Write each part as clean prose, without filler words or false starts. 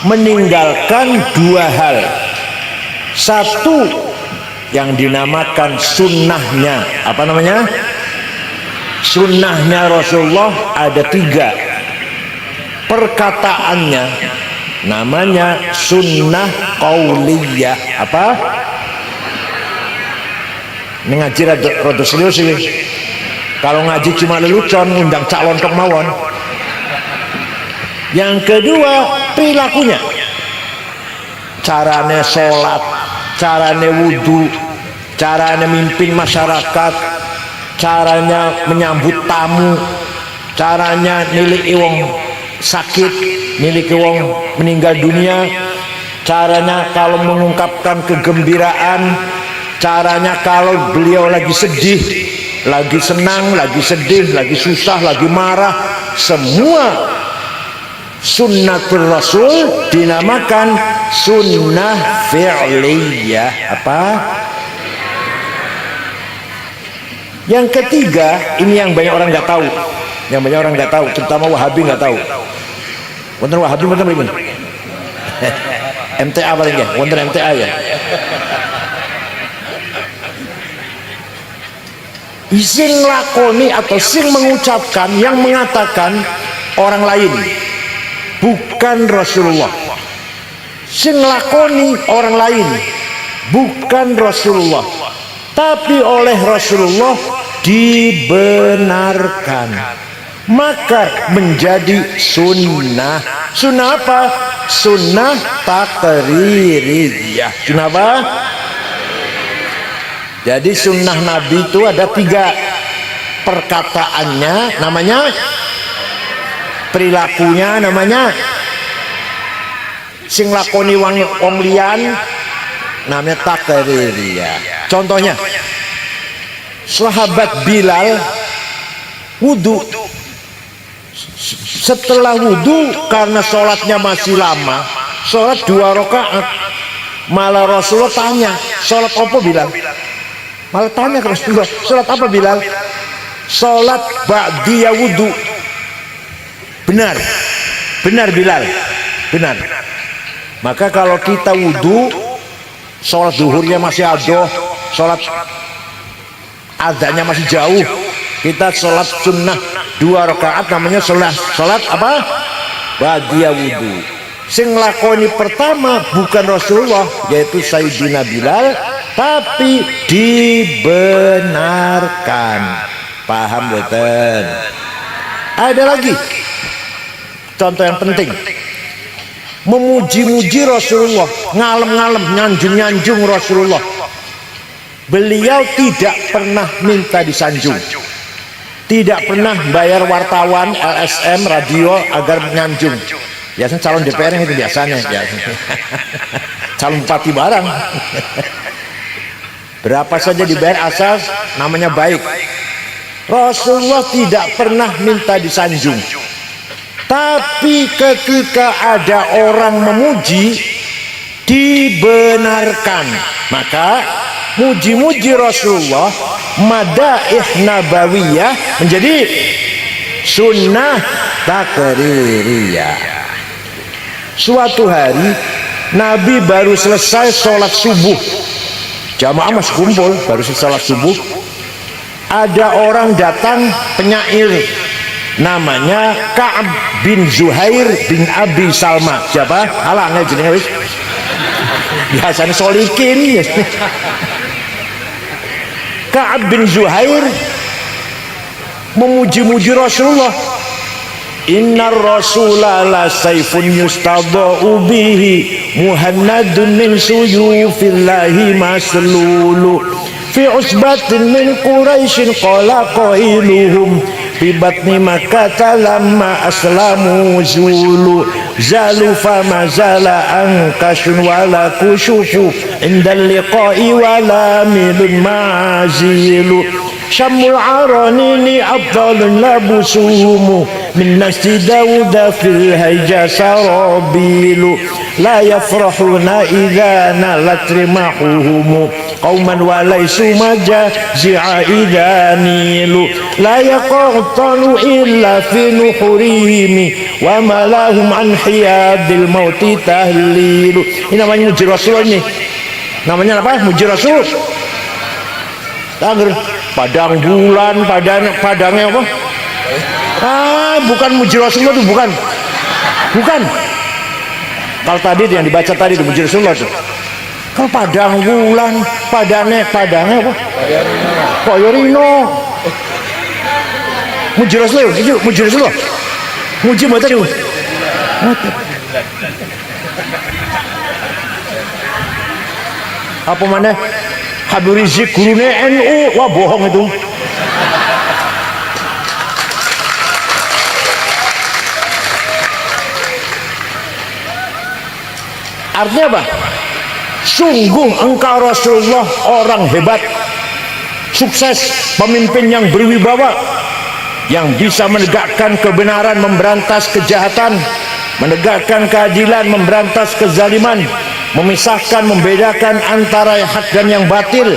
meninggalkan dua hal. Satu yang dinamakan sunnahnya, apa namanya? Sunnahnya Rasulullah ada tiga. Perkataannya namanya sunnah qauliyah. Apa? Ini ngaji rada serius sih. Kalau ngaji cuma lelucon, undang cak lontok mawon. Yang kedua, perilakunya. Carane sholat, carane wudhu, carane mimpin masyarakat, caranya menyambut tamu, caranya nilai wong sakit, nilai wong meninggal dunia, caranya kalau mengungkapkan kegembiraan, caranya kalau beliau lagi sedih, lagi senang, lagi sedih, lagi susah, lagi marah, semua sunnatul Rasul dinamakan sunnah fi'liyah. Apa? Yang ketiga, ini yang banyak orang nggak tahu, terutama Wahabi nggak tahu. Wonten Wahabi wonten mriki. MTA paling ya, wonten MTA ya. Sing lakoni atau sing mengucapkan, yang mengatakan orang lain, bukan Rasulullah. Sing lakoni orang lain, bukan Rasulullah, tapi oleh Rasulullah dibenarkan, maka menjadi sunnah. Sunnah apa? Sunnah taqririyah. Sunnah apa? Jadi sunnah Nabi itu ada tiga. Perkataannya namanya, perilakunya namanya, sing lakoni wong liyan namanya taqririyah. Contohnya, sahabat Bilal wudhu. Setelah wudhu, karena sholatnya masih lama, sholat 2 rakaat, malah Rasulullah tanya, sholat apa Bilal? Malah tanya ke Rasulullah, sholat apa Bilal? Sholat ba'diyah wudhu. Benar Bilal, benar. Maka kalau kita wudhu, sholat zuhurnya masih adoh, sholat adanya masih jauh, kita sholat sunnah 2 rakaat, namanya sholat apa? Ba'diyah wudhu. Sing lakoni pertama bukan Rasulullah, yaitu Sayyidina Bilal, tapi dibenarkan. Paham betul? Ada lagi contoh yang penting, memuji-muji Rasulullah, ngalem-ngalem, nyanjung-nyanjung Rasulullah. Beliau tidak pernah minta disanjung, tidak pernah bayar wartawan LSM radio agar menyanjung. Biasanya calon DPR yang itu biasanya ya. Calon bupati barang. Berapa saja dibayar asal namanya baik. Rasulullah tidak pernah minta disanjung. Tapi ketika ada orang memuji, dibenarkan. Maka muji-muji Rasulullah, madaih nabawiyah, menjadi sunnah taqririyah. Suatu hari Nabi baru selesai sholat subuh, jamaah masih kumpul, baru selesai sholat subuh. Ada orang datang penyair, namanya Ka'ab bin Zuhair bin Abi Salma. Siapa? Alah, jenenge wis. Biasanya solikin. Ka'ab bin Zuhair memuji-muji Rasulullah. Innar rasula la sayfun yustadau bihi, muhannadun min suyufillahi maslulu, fi usbatin min quraishin qala qailuhum, fi batni makkah lamma aslamu zulu, zalu fama zala ankashun wala kushufu, indal liqa'i wala milun mazilu, syamul aranini abdalun labusuhumu, min nasti dawuda fil hayja sarabilu, la yafrahuna idha nalat rimahuhumu, qauman wa laysu majazi'a idanilu la yaqtanu illa fi nuhurihim wa ma lahum an hiyadil mauti tahlilu. Ini namanya muji Rasul ini. Namanya apa? Muji Rasul. Padang bulan, padangnya apa? Bukan muji Rasulullah itu, bukan. Kalau tadi yang dibaca tadi itu muji Rasulullah itu. Kalau padang bulan, padangnya apa? Koyorino. Muji Rasulullah, muji Rasulullah. Muji mata itu. Apa mana? Habib Rizik gurune NU. Wah, bohong itu. Artinya apa? Sungguh engkau Rasulullah orang hebat, sukses, pemimpin yang berwibawa, yang bisa menegakkan kebenaran, memberantas kejahatan, menegakkan keadilan, memberantas kezaliman, memisahkan, membedakan antara yang hak dan yang batil.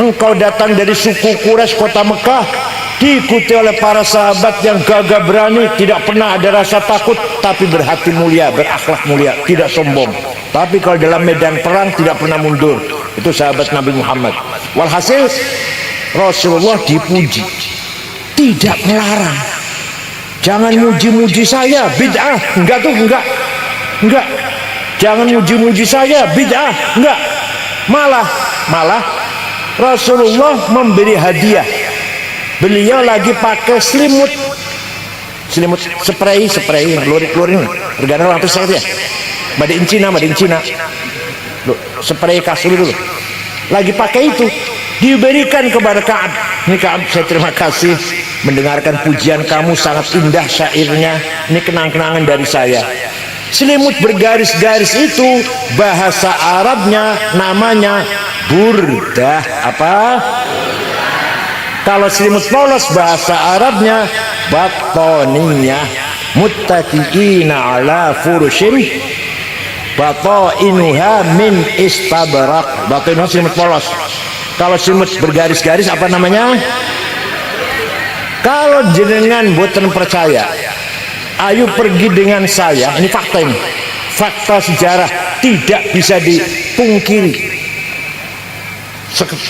Engkau datang dari suku Quraisy kota Mekah, diikuti oleh para sahabat yang gagah berani, tidak pernah ada rasa takut, tapi berhati mulia, berakhlak mulia, tidak sombong. Tapi kalau dalam medan perang tidak pernah mundur. Itu sahabat Nabi Muhammad. Walhasil Rasulullah dipuji, tidak melarang. Jangan muji-muji saya, bid'ah. Enggak tuh, enggak. Jangan muji-muji saya, bid'ah. Enggak. Malah Rasulullah memberi hadiah. Beliau lagi pakai selimut spray lurin regana orang tuh saya ya, made in Cina loh, spray kasur dulu lagi pakai itu, diberikan kepada Ka'ab. Ini Ka'ab, saya terima kasih mendengarkan pujian kamu, sangat indah syairnya, ini kenang-kenangan dari saya. Selimut bergaris-garis itu bahasa Arabnya namanya burdah. Apa? Kalau selimut polos bahasa Arabnya batoniyah. Muttaqiina ala furushin batainuha min istabrak. Batoinuha selimut polos. Kalau selimut bergaris-garis apa namanya? Kalau jenengan boten percaya, ayo pergi dengan saya. Ini fakta, ini fakta sejarah, tidak bisa dipungkiri.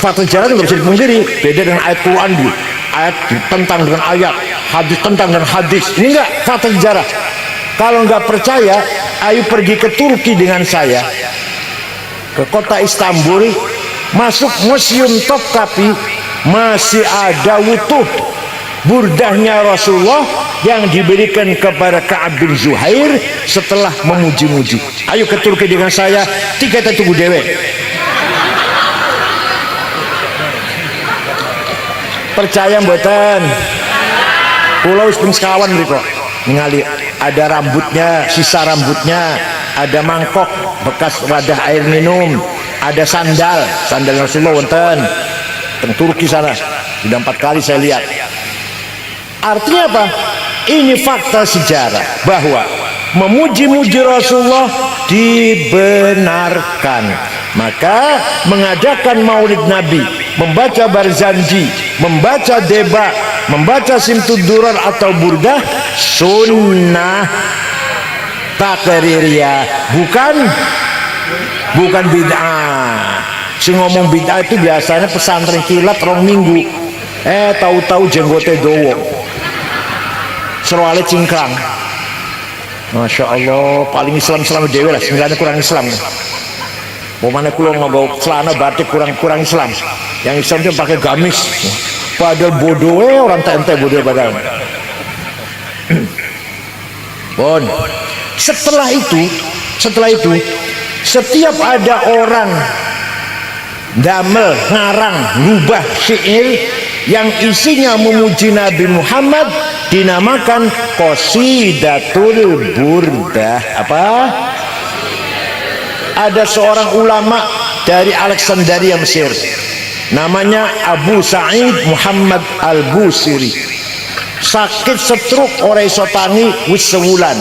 Fakta sejarah itu nggak bisa dipungkiri. Beda dengan ayat Quran dulu, ayat tentang dengan ayat, hadis tentang dengan hadis. Ini enggak fakta sejarah. Kalau nggak percaya, ayo pergi ke Turki dengan saya, ke kota Istanbul, masuk Museum Topkapi, masih ada utuh burdahnya Rasulullah yang diberikan kepada Ka'ab bin Zuhair setelah memuji-muji. Ayo ke Turki dengan saya, tiketnya tunggu dewe. Percaya mboten? Pulau pun sekawan mriko ningali ada rambutnya, sisa rambutnya, ada mangkok bekas wadah air minum, ada sandal Rasulullah wonten teng Turki sana. Sudah 4 kali saya lihat. Artinya apa? Ini fakta sejarah bahwa memuji-muji Rasulullah dibenarkan. Maka mengadakan maulid Nabi, membaca barzanji, membaca deba, membaca simtudurar atau burdah sunnah takririyah, bukan bid'ah. Si ngomong bid'ah itu biasanya pesantren kilat 2 minggu, tahu-tahu jenggote dowo, serwale cingkrang. Masya Allah, paling Islam dewe lah, sebenarnya kurang Islam. Pemana kulo nggawa celana batik kurang Islam. Yang Islam itu pakai gamis. Padahal bodoh, orang TNT bodoh padahal. Bon. Setelah itu, setiap ada orang damel, ngarang, ngubah syair yang isinya memuji Nabi Muhammad, dinamakan Qasidatul Burdah. Apa? Ada seorang ulama dari Alexandria, Mesir, namanya Abu Sa'id Muhammad Al-Busiri. Sakit stroke, ora iso tangi wis sewulan.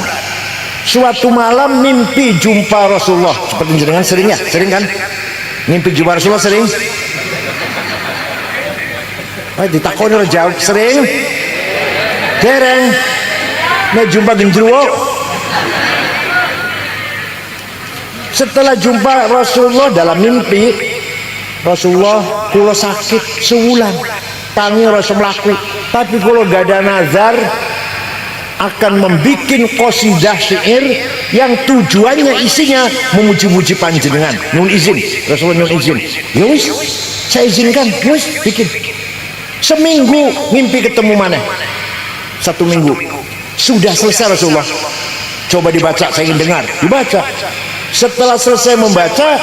Suatu malam mimpi jumpa Rasulullah. Seperti jenengan sering kan? Ngimpi jumpa Rasulullah sering? Ditakoni ora jawab sering? Dereng. Nek jumpa genderuwo. Setelah jumpa Rasulullah dalam mimpi, Rasulullah kula sakit sewulan, tangi rasa melaku, tapi kalau gak ada nazar akan membuat qasidah syair yang tujuannya isinya memuji-muji panjenengan. Nyuwun izin, Rasulullah nyuwun izin. Ya wis, saya izinkan, wis bikin. Seminggu mimpi ketemu mana? 1 minggu. Sudah selesai Rasulullah. Coba dibaca, saya ingin dengar. Dibaca. Setelah selesai membaca,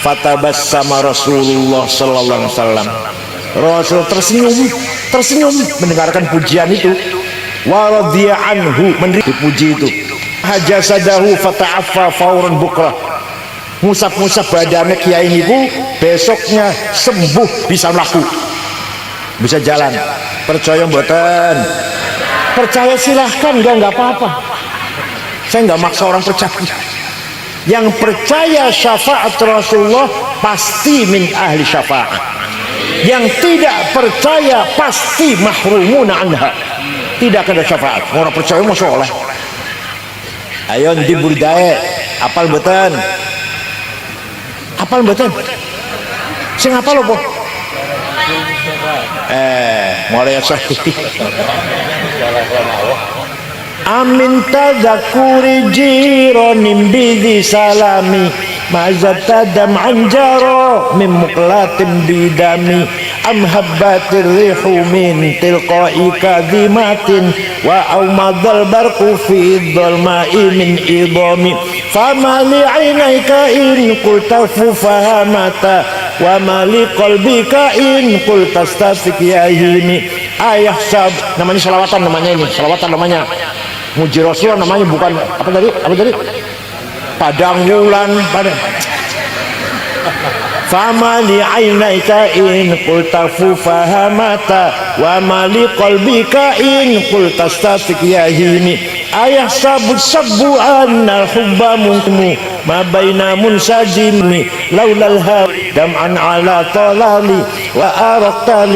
fatabassama Rasulullah sallallahu alaihi wasallam. Rasul tersenyum mendengarkan pujian itu. Wa radhiya anhu, dipuji itu. Hajasadahu fata'affa fauran bukra. Musab-musab badannya kiai niku besoknya sembuh, bisa melaku, bisa jalan. Percaya mboten? Percaya silahkan, enggak apa-apa. Saya enggak maksa orang percaya. Yang percaya syafaat Rasulullah pasti min ahli syafaat. Yang tidak percaya pasti mahrumun anha. Tidak ada syafaat. Orang percaya masya Allah. Ayo di budaya apal beton. Apal beton. Sing apal apa? Mulai sahih. Amin tadakuri jironim bidhi salami mazata dam'an jaro min muqlatin bidami am habbatir rihu min tilqa'i kadhimatin wa awmadal barqu fi dhalma'i min idami fama li'ainayka in qulta fufahamata wa ma liqalbika in qulta stafik yahimi. Ayah sab, namanya salawatan, namanya ini salawatan, namanya muji Rasulullah, namanya bukan apa tadi padang wulan padang. Fama li'ainaika in qulta fufahamata wa ma liqalbika in qulta stafik yahimi. Ayah sabut sabu anna hubba munkimu ma baina munsajimi laulal ha dam'an ala talali wa araqtali